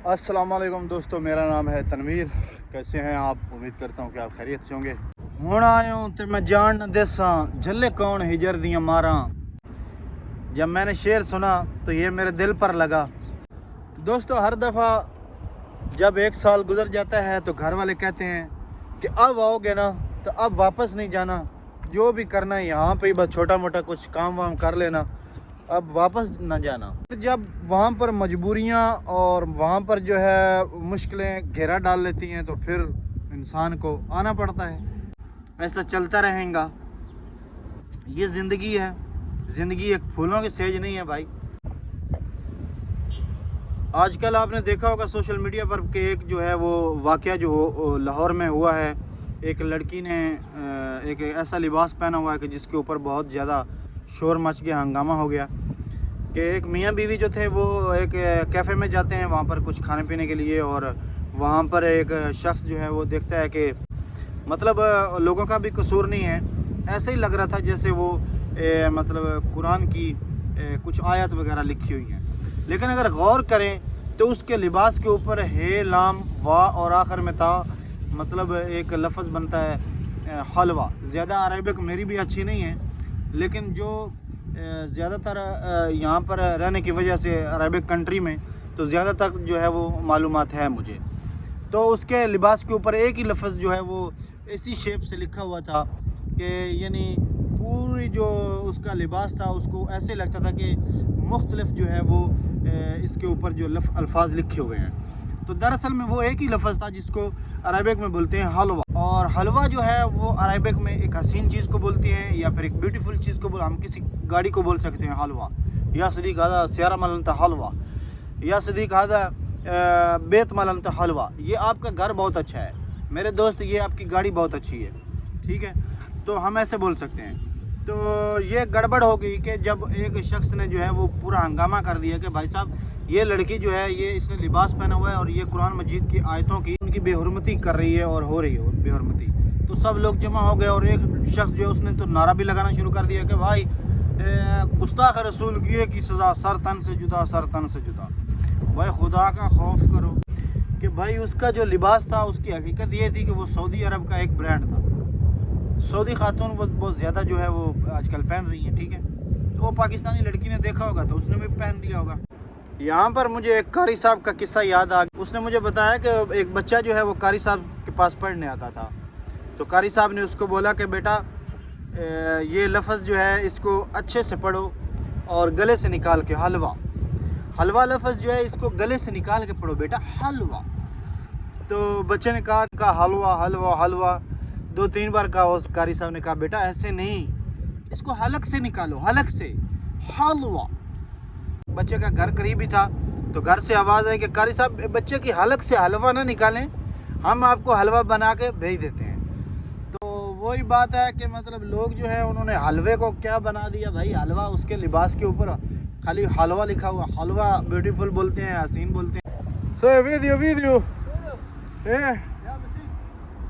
अस्सलाम वालेकुम दोस्तों, मेरा नाम है तनवीर। कैसे हैं आप? उम्मीद करता हूँ कि आप खैरियत से होंगे। हुण आयो तो मैं जान न देसा झल्ले कौन हिजर दियाँ मारा। जब मैंने शेर सुना तो ये मेरे दिल पर लगा। दोस्तों, हर दफ़ा जब एक साल गुजर जाता है तो घर वाले कहते हैं कि अब आओगे ना तो अब वापस नहीं जाना, जो भी करना है यहाँ पे ही बस छोटा मोटा कुछ काम वाम कर लेना, अब वापस ना जाना। जब वहाँ पर मजबूरियाँ और वहाँ पर जो है मुश्किलें घेरा डाल लेती हैं तो फिर इंसान को आना पड़ता है। ऐसा चलता रहेगा। ये ज़िंदगी है। ज़िंदगी एक फूलों की सेज नहीं है भाई। आजकल आपने देखा होगा सोशल मीडिया पर कि एक जो है वो वाक़या जो लाहौर में हुआ है। एक लड़की ने एक ऐसा लिबास पहना हुआ है कि जिसके ऊपर बहुत ज़्यादा शोर मच गया, हंगामा हो गया कि एक मियाँ बीवी जो थे वो एक कैफ़े में जाते हैं वहाँ पर कुछ खाने पीने के लिए, और वहाँ पर एक शख्स जो है वो देखता है कि मतलब लोगों का भी कसूर नहीं है। ऐसे ही लग रहा था जैसे वो मतलब कुरान की कुछ आयत वगैरह लिखी हुई हैं, लेकिन अगर गौर करें तो उसके लिबास के ऊपर हे लाम वाह और आखिर में ता मतलब एक लफ्ज़ बनता है हलवा। ज़्यादा अरबिक मेरी भी अच्छी नहीं है, लेकिन जो ज़्यादातर यहाँ पर रहने की वजह से अरबिक कंट्री में तो ज़्यादातर जो है वो मालूमात है मुझे। तो उसके लिबास के ऊपर एक ही लफ्ज़ जो है वो इसी शेप से लिखा हुआ था कि यानी पूरी जो उसका लिबास था उसको ऐसे लगता था कि मुख्तलिफ जो है वो इसके ऊपर जो अल्फाज लिखे हुए हैं। तो दरअसल में वो एक ही लफ्ज़ था जिसको अरबिक में बोलते हैं हलवा, और हलवा जो है वो अरबिक में एक हसीन चीज़ को बोलती हैं या फिर एक ब्यूटीफुल चीज़ को हम किसी गाड़ी को बोल सकते हैं हलवा। या सदीक हादा सियारा मलनता हलवा, या सदीक हादा बेत मलनता हलवा। ये आपका घर बहुत अच्छा है मेरे दोस्त, ये आपकी गाड़ी बहुत अच्छी है, ठीक है। तो हम ऐसे बोल सकते हैं। तो ये गड़बड़ हो गई कि जब एक शख्स ने जो है वो पूरा हंगामा कर दिया कि भाई साहब ये लड़की जो है ये इसने लिबास पहना हुआ है और ये कुरान मजीद की आयतों की उनकी बेहुरमती कर रही है और हो रही है बेहुरमती। तो सब लोग जमा हो गए और एक शख्स जो है उसने तो नारा भी लगाना शुरू कर दिया कि भाई गुस्ताख रसूल की सज़ा सर तन से जुदा, सर तन से जुदा। भाई खुदा का खौफ करो कि भाई उसका जो लिबास था उसकी हकीकत ये थी कि वो सऊदी अरब का एक ब्रांड था। सऊदी खातून वो बहुत ज़्यादा जो है वो आजकल पहन रही हैं, ठीक है। तो वो पाकिस्तानी लड़की ने देखा होगा तो उसने भी पहन लिया होगा। यहाँ पर मुझे एक कारी साहब का किस्सा याद आ गया। उसने मुझे बताया कि एक बच्चा जो है वो कारी साहब के पास पढ़ने आता था। तो कारी साहब ने उसको बोला कि बेटा ये लफ्ज़ जो है इसको अच्छे से पढ़ो और गले से निकाल के हलवा। हलवा लफ्ज़ जो है इसको गले से निकाल के पढ़ो बेटा, हलवा। तो बच्चे ने कहा हलवा हलवा हलवा 2-3 बार कहा। उस कारी साहब ने कहा बेटा ऐसे नहीं, इसको हलक से निकालो, हलक से हलवा। बच्चे का घर करीब ही था तो घर से आवाज़ आई कि कारी साहब बच्चे की हलक से हलवा ना निकालें, हम आपको हलवा बना के भेज देते हैं। तो वही बात है कि मतलब लोग जो है उन्होंने हलवे को क्या बना दिया भाई, हलवा उसके लिबास के ऊपर खाली हलवा लिखा हुआ। हलवा ब्यूटीफुल बोलते हैं, हसीन बोलते हैं। सो वीडियो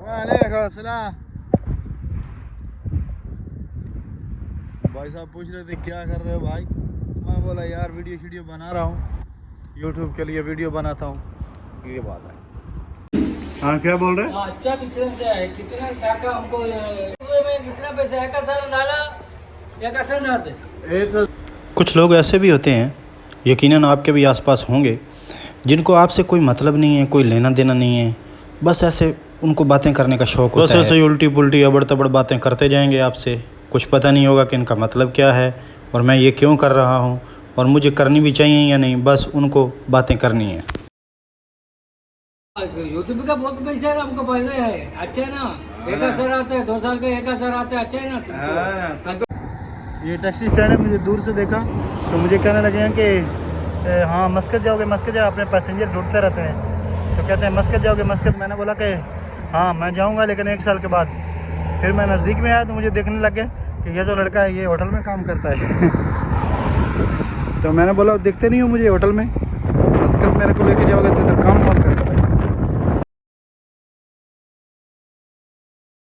वालेकुम अस्सलाम। भाई साहब पूछ रहे थे क्या कर रहे हो भाई। मैं बोला यार वीडियो बना रहा हूँ, यूट्यूब के लिए वीडियो बनाता हूँ। ये बात है। हाँ क्या बोल रहे हैं? अच्छा बिजनेस है। कितना टाका हमको में कितना पैसा एक हजार डाला, एक हजार डालते। कुछ लोग ऐसे भी होते हैं, यकीनन आपके भी आसपास होंगे, जिनको आपसे कोई मतलब नहीं है, कोई लेना देना नहीं है, बस ऐसे उनको बातें करने का शौक़ होता है। बस ऐसे उल्टी पुल्टी अबड़ तबड़ बातें करते जाएंगे आपसे। कुछ पता नहीं होगा कि इनका मतलब क्या है और मैं ये क्यों कर रहा हूँ और मुझे करनी भी चाहिए या नहीं, बस उनको बातें करनी है। यूट्यूब का बहुत पैसा है, हमको पैसा है। अच्छा है ना, 1000 आते हैं, 2 साल का 1000 आते हैं। अच्छा है ना तुमको। ये टैक्सी स्टैंड है, मुझे दूर से देखा तो मुझे कहने लगे हैं कि हाँ मस्कत जाओगे, मस्कत जाओ। अपने पैसेंजर ढूंढते रहते हैं तो कहते हैं मस्कत जाओगे, मस्कत। मैंने बोला कि हाँ मैं जाऊँगा लेकिन 1 साल के बाद। फिर मैं नज़दीक में आया तो मुझे देखने लगे कि ये जो लड़का है ये होटल में काम करता है। तो मैंने बोला दिखते नहीं हो मुझे होटल में, मस्कत मेरे को लेके जाओगे